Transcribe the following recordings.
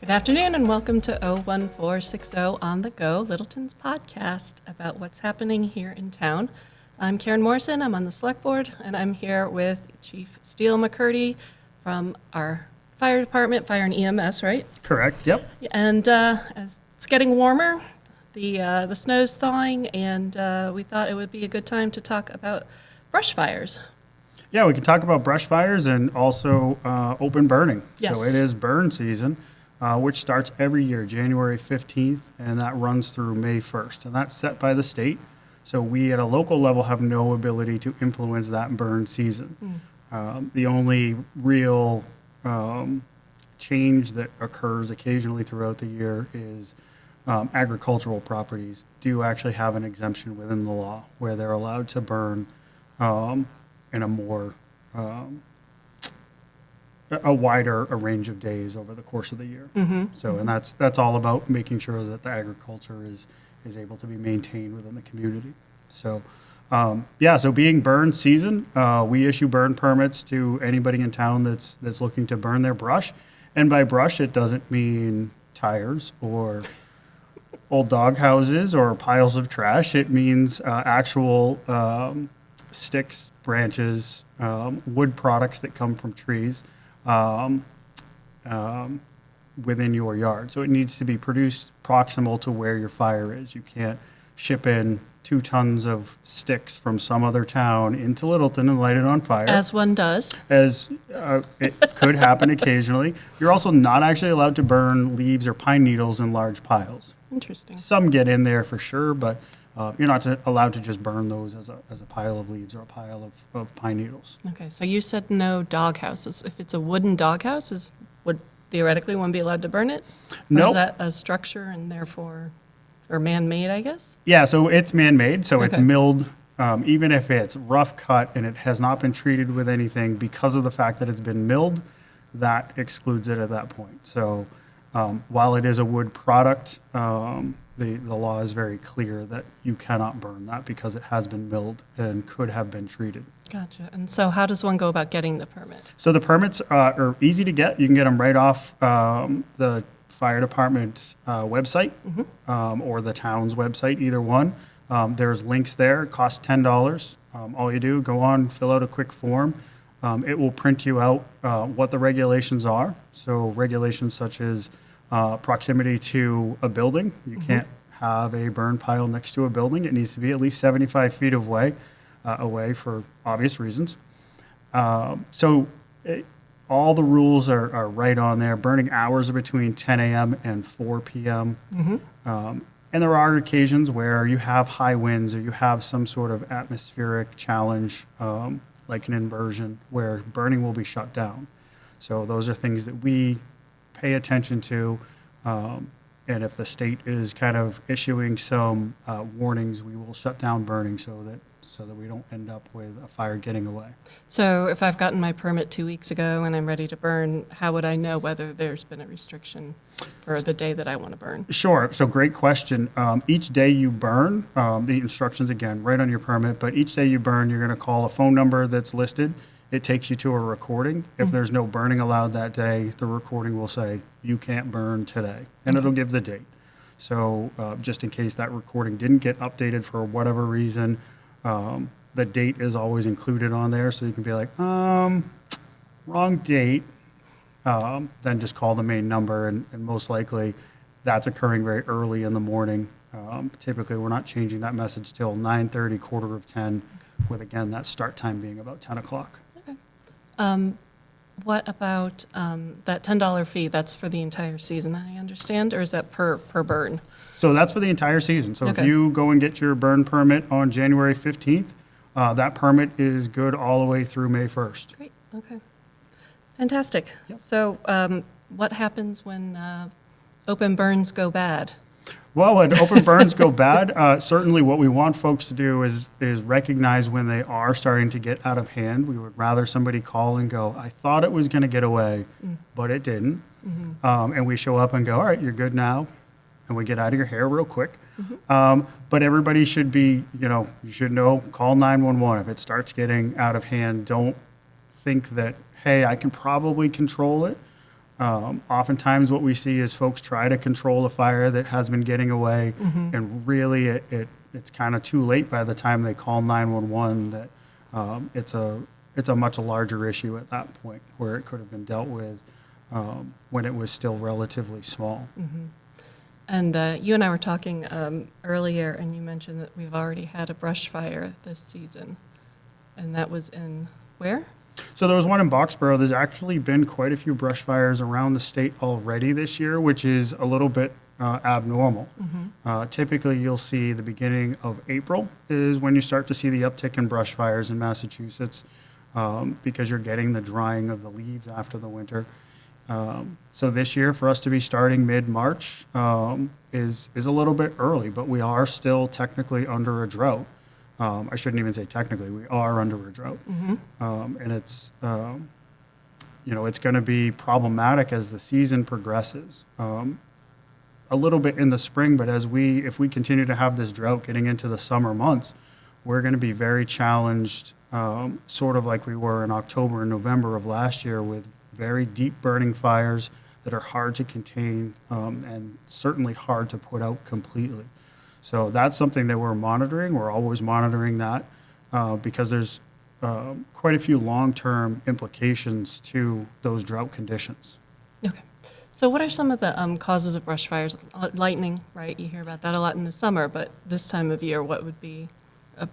Good afternoon and welcome to 01460 On the Go, Littleton's podcast about what's happening here in town. I'm Karen Morrison, I'm on the select board, and I'm here with Chief Steel McCurdy from our fire department, fire and EMS, right? Correct, yep. And as it's getting warmer, the snow's thawing, and we thought it would be a good time to talk about brush fires. Yeah, we can talk about brush fires and also open burning. Yes. So it is burn season, which starts every year, January 15th, and that runs through May 1st. And that's set by the state. So we at a local level have no ability to influence that burn season. The only real change that occurs occasionally throughout the year is agricultural properties do actually have an exemption within the law where they're allowed to burn in a more a wider range of days over the course of the year. So, and that's all about making sure that the agriculture is able to be maintained within the community. So, so being burn season, we issue burn permits to anybody in town that's looking to burn their brush. And by brush, it doesn't mean tires or old dog houses or piles of trash. It means actual sticks, branches, wood products that come from trees within your yard. So it needs to be produced proximal to where your fire is. You can't ship in 2 tons of sticks from some other town into Littleton and light it on fire. As one does. As it could happen occasionally. You're also not actually allowed to burn leaves or pine needles in large piles. Interesting. Some get in there for sure, but you're not allowed to just burn those as a pile of leaves or a pile of pine needles. Okay, so you said no dog houses. If it's a wooden dog house, would theoretically one be allowed to burn it? No. Or is that a structure and therefore, or man-made, I guess? Yeah, so it's man-made, so it's Okay. milled. Even if it's rough cut and it has not been treated with anything, because of the fact that it's been milled, that excludes it at that point. So while it is a wood product, the law is very clear that you cannot burn that because it has been milled and could have been treated. Gotcha. And so how does one go about getting the permit? So the permits are easy to get. You can get them right off the fire department website or the town's website, either one. There's links there. It costs $10. All you do, go on, fill out a quick form. It will print you out what the regulations are. So regulations such as proximity to a building. You can't have a burn pile next to a building. It needs to be at least 75 feet away for obvious reasons. All the rules are right on there. Burning hours are between 10 a.m. and 4 p.m. And there are occasions where you have high winds or you have some sort of atmospheric challenge, like an inversion, where burning will be shut down. So those are things that we pay attention to. And if the state is kind of issuing some warnings, we will shut down burning so that we don't end up with a fire getting away. So if I've gotten my permit 2 weeks ago and I'm ready to burn, how would I know whether there's been a restriction for the day that I want to burn? Sure. So great question. Each day you burn, the instructions again, right on your permit, but each day you burn, you're going to call a phone number that's listed. It takes you to a recording. If there's no burning allowed that day, the recording will say, you can't burn today, and it'll give the date. So just in case that recording didn't get updated for whatever reason, the date is always included on there, so you can be like, wrong date. Then just call the main number, and most likely that's occurring very early in the morning. Typically, we're not changing that message till 9:30, 9:45, with, again, that start time being about 10 o'clock. Okay. What about that $10 fee? That's for the entire season, I understand, or is that per burn? So that's for the entire season. So Okay. if you go and get your burn permit on January 15th, that permit is good all the way through May 1st. Great, okay. Fantastic. Yep. So what happens when open burns go bad? Well, when open burns go bad, certainly what we want folks to do is recognize when they are starting to get out of hand. We would rather somebody call and go, I thought it was going to get away, but it didn't. And we show up and go, all right, you're good now. And we get out of your hair real quick. But everybody should be, you should know, call 911. If it starts getting out of hand, don't think that, hey, I can probably control it. Oftentimes what we see is folks try to control a fire that has been getting away, and really it's kind of too late by the time they call 911 that it's a much larger issue at that point, where it could have been dealt with when it was still relatively small. And you and I were talking earlier, and you mentioned that we've already had a brush fire this season, and that was in where? So there was one in Boxborough. There's actually been quite a few brush fires around the state already this year, which is a little bit abnormal. Typically, you'll see the beginning of April is when you start to see the uptick in brush fires in Massachusetts, because you're getting the drying of the leaves after the winter. So this year, for us to be starting mid-March is a little bit early, but we are still technically under a drought. I shouldn't even say technically, we are under a drought. And it's, it's going to be problematic as the season progresses. A little bit in the spring, but if we continue to have this drought getting into the summer months, we're going to be very challenged, sort of like we were in October and November of last year, with very deep burning fires that are hard to contain and certainly hard to put out completely. So that's something that we're monitoring. We're always monitoring that because there's quite a few long-term implications to those drought conditions. Okay. So what are some of the causes of brush fires? Lightning, right? You hear about that a lot in the summer, but this time of year, what would be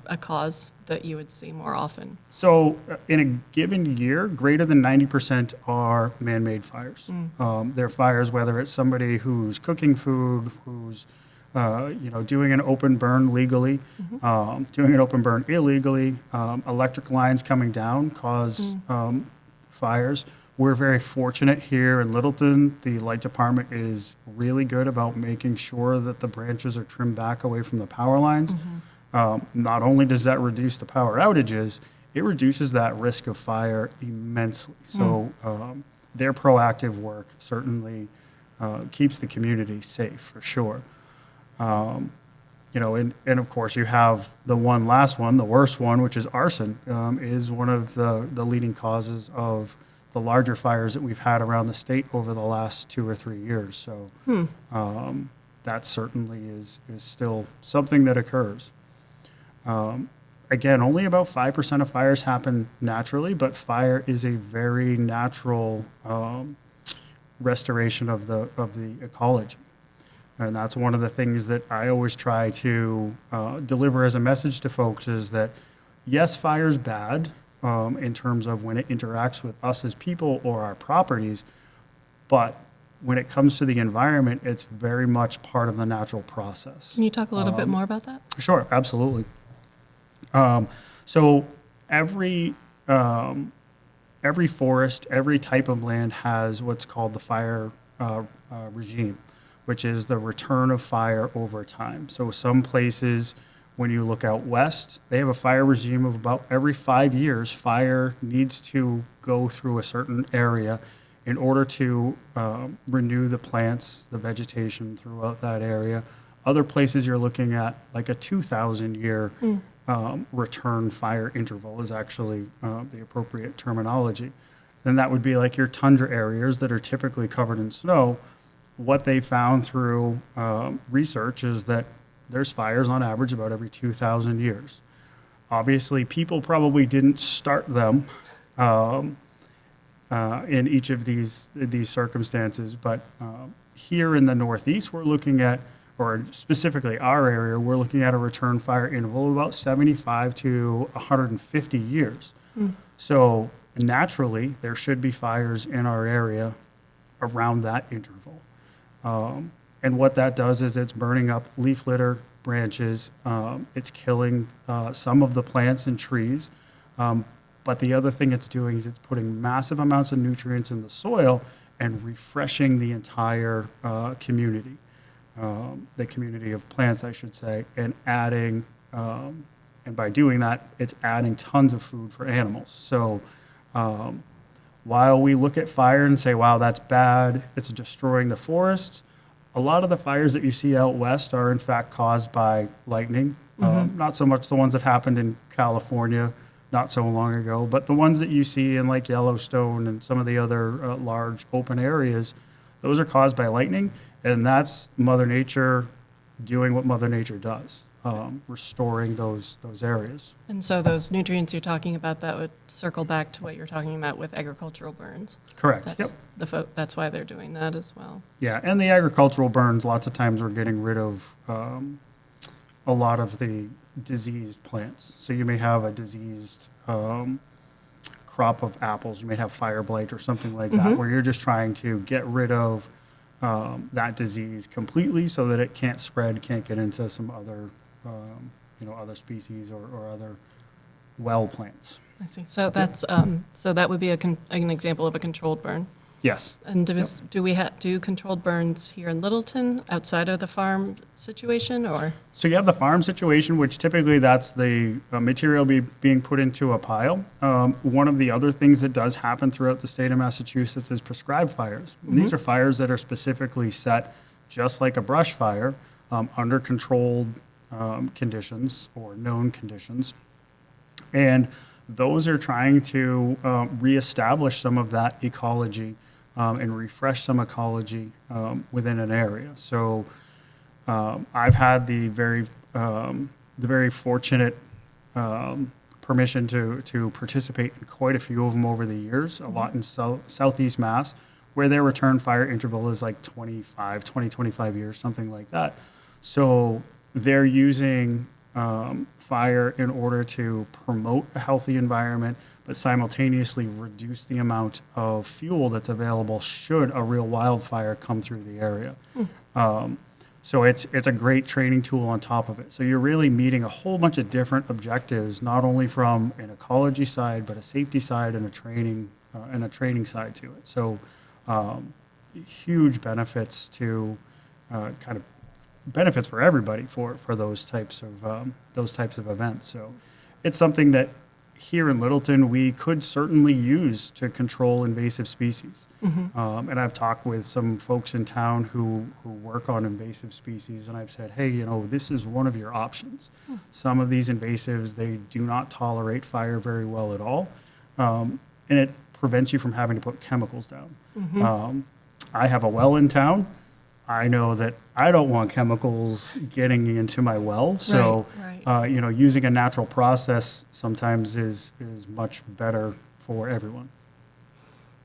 a cause that you would see more often? So in a given year, greater than 90% are man-made fires. They're fires, whether it's somebody who's cooking food, who's doing an open burn legally, doing an open burn illegally, electric lines coming down cause fires. We're very fortunate here in Littleton. The light department is really good about making sure that the branches are trimmed back away from the power lines. Not only does that reduce the power outages, it reduces that risk of fire immensely. So their proactive work certainly keeps the community safe, for sure. And of course you have the last one, the worst one, which is arson, is one of the leading causes of the larger fires that we've had around the state over the last 2 or 3 years. So that certainly is still something that occurs. Again, only about 5% of fires happen naturally, but fire is a very natural restoration of the ecology. And that's one of the things that I always try to deliver as a message to folks is that, yes, fire's bad in terms of when it interacts with us as people or our properties, but when it comes to the environment, it's very much part of the natural process. Can you talk a little bit more about that? Sure, absolutely. So every forest, every type of land has what's called the fire regime, which is the return of fire over time. So some places, when you look out west, they have a fire regime of about every 5 years, fire needs to go through a certain area in order to renew the plants, the vegetation throughout that area. Other places you're looking at like a 2,000-year return fire interval is actually the appropriate terminology. Then that would be like your tundra areas that are typically covered in snow. What they found through research is that there's fires on average about every 2,000 years. Obviously, people probably didn't start them in each of these circumstances, but here in the Northeast, we're looking at, or specifically our area, we're looking at a return fire interval of about 75 to 150 years. So naturally, there should be fires in our area around that interval. And what that does is it's burning up leaf litter, branches, it's killing some of the plants and trees. But the other thing it's doing is it's putting massive amounts of nutrients in the soil and refreshing the entire community, the community of plants, I should say, and adding, and by doing that, it's adding tons of food for animals. So while we look at fire and say, wow, that's bad, it's destroying the forests, a lot of the fires that you see out west are in fact caused by lightning. Not so much the ones that happened in California, not so long ago. But the ones that you see in like Yellowstone and some of the other large open areas, those are caused by lightning, and that's Mother Nature doing what Mother Nature does, restoring those areas. And so those nutrients you're talking about, that would circle back to what you're talking about with agricultural burns. Correct. That's that's why they're doing that as well. Yeah, and the agricultural burns, lots of times we're getting rid of a lot of the diseased plants. So you may have a diseased crop of apples, you may have fire blight or something like that, where you're just trying to get rid of that disease completely so that it can't spread, can't get into some other, other species or other well plants. I see. So that's so that would be an example of a controlled burn. Yes. And do we do controlled burns here in Littleton outside of the farm situation, or? So you have the farm situation, which typically that's the material being put into a pile. One of the other things that does happen throughout the state of Massachusetts is prescribed fires. And these are fires that are specifically set, just like a brush fire, under controlled conditions or known conditions. And those are trying to reestablish some of that ecology and refresh some ecology within an area. So I've had the very fortunate permission to participate in quite a few of them over the years, a lot in Southeast Mass, where their return fire interval is like 25 years, something like that. So they're using fire in order to promote a healthy environment, but simultaneously reduce the amount of fuel that's available should a real wildfire come through the area. So it's a great training tool on top of it. So you're really meeting a whole bunch of different objectives, not only from an ecology side, but a safety side and a training side to it. So huge benefits to benefits for everybody for those types of events. So it's something that here in Littleton we could certainly use to control invasive species. And I've talked with some folks in town who work on invasive species, and I've said, hey, this is one of your options. Some of these invasives, they do not tolerate fire very well at all, and it prevents you from having to put chemicals down. I have a well in town. I know that I don't want chemicals getting into my well, so Right. Using a natural process sometimes is much better for everyone.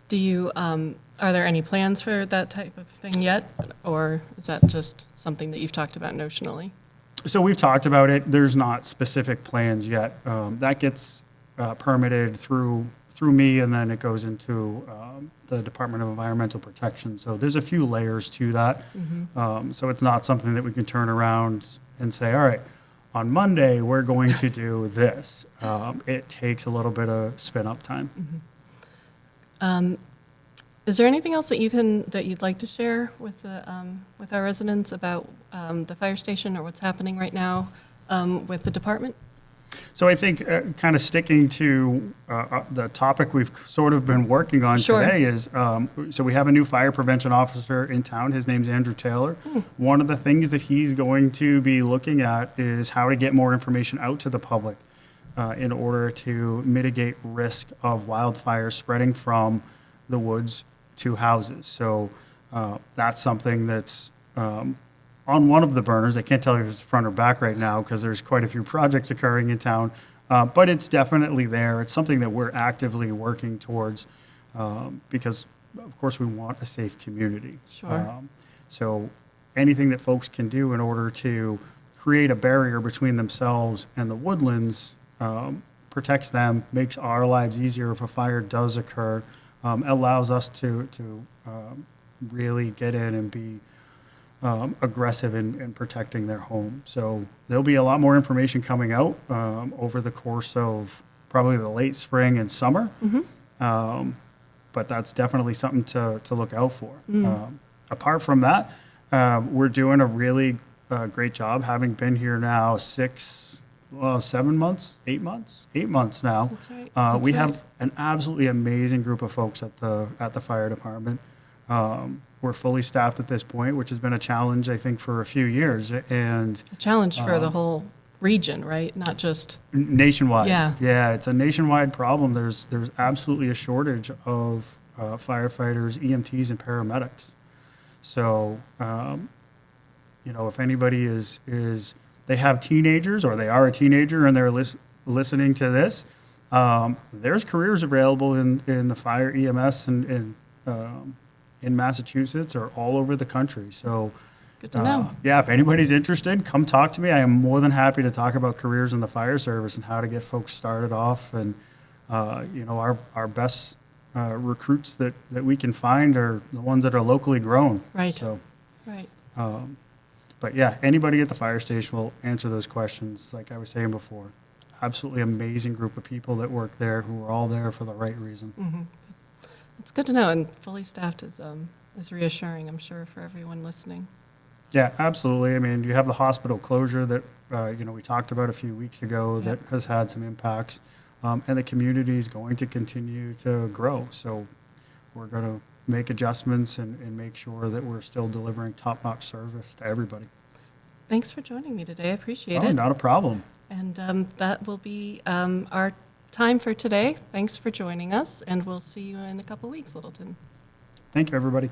Do you are there any plans for that type of thing yet, or is that just something that you've talked about notionally? So we've talked about it. There's not specific plans yet. That gets permitted through me, and then it goes into the Department of Environmental Protection. So there's a few layers to that. So it's not something that we can turn around and say, all right, on Monday we're going to do this. It takes a little bit of spin-up time. Is there anything else that you'd like to share with our residents about the fire station or what's happening right now with the department? So I think kind of sticking to the topic we've sort of been working on today is, so we have a new fire prevention officer in town. His name's Andrew Taylor. One of the things that he's going to be looking at is how to get more information out to the public in order to mitigate risk of wildfire spreading from the woods to houses. So that's something that's on one of the burners. I can't tell you if it's front or back right now because there's quite a few projects occurring in town, but it's definitely there. It's something that we're actively working towards because, of course, we want a safe community. Sure. So anything that folks can do in order to create a barrier between themselves and the woodlands protects them, makes our lives easier if a fire does occur, allows us to really get in and be aggressive in protecting their home. So there'll be a lot more information coming out over the course of probably the late spring and summer. But that's definitely something to look out for. Apart from that, we're doing a really great job, having been here now 7 months, 8 months, 8 months now. That's right. We have an absolutely amazing group of folks at the fire department. We're fully staffed at this point, which has been a challenge, I think, for a few years. And A challenge for the whole region, right? Not just, Nationwide. Yeah. Yeah, it's a nationwide problem. There's absolutely a shortage of firefighters, EMTs, and paramedics. So, if anybody is they have teenagers or they are a teenager and they're listening to this, there's careers available in the fire EMS and in Massachusetts or all over the country. So, good to know. yeah, if anybody's interested, come talk to me. I am more than happy to talk about careers in the fire service and how to get folks started off. And, our best recruits that we can find are the ones that are locally grown. Right. So, Right. but yeah, anybody at the fire station will answer those questions. Like I was saying before, absolutely amazing group of people that work there who are all there for the right reason. Mm-hmm. It's good to know, and fully staffed is reassuring, I'm sure, for everyone listening. Yeah, absolutely. I mean, you have the hospital closure that, we talked about a few weeks ago that has had some impacts, and the community is going to continue to grow. So we're going to make adjustments and make sure that we're still delivering top-notch service to everybody. Thanks for joining me today. I appreciate Oh, it. not a problem. And that will be our time for today. Thanks for joining us, and we'll see you in a couple weeks, Littleton. Thank you, everybody.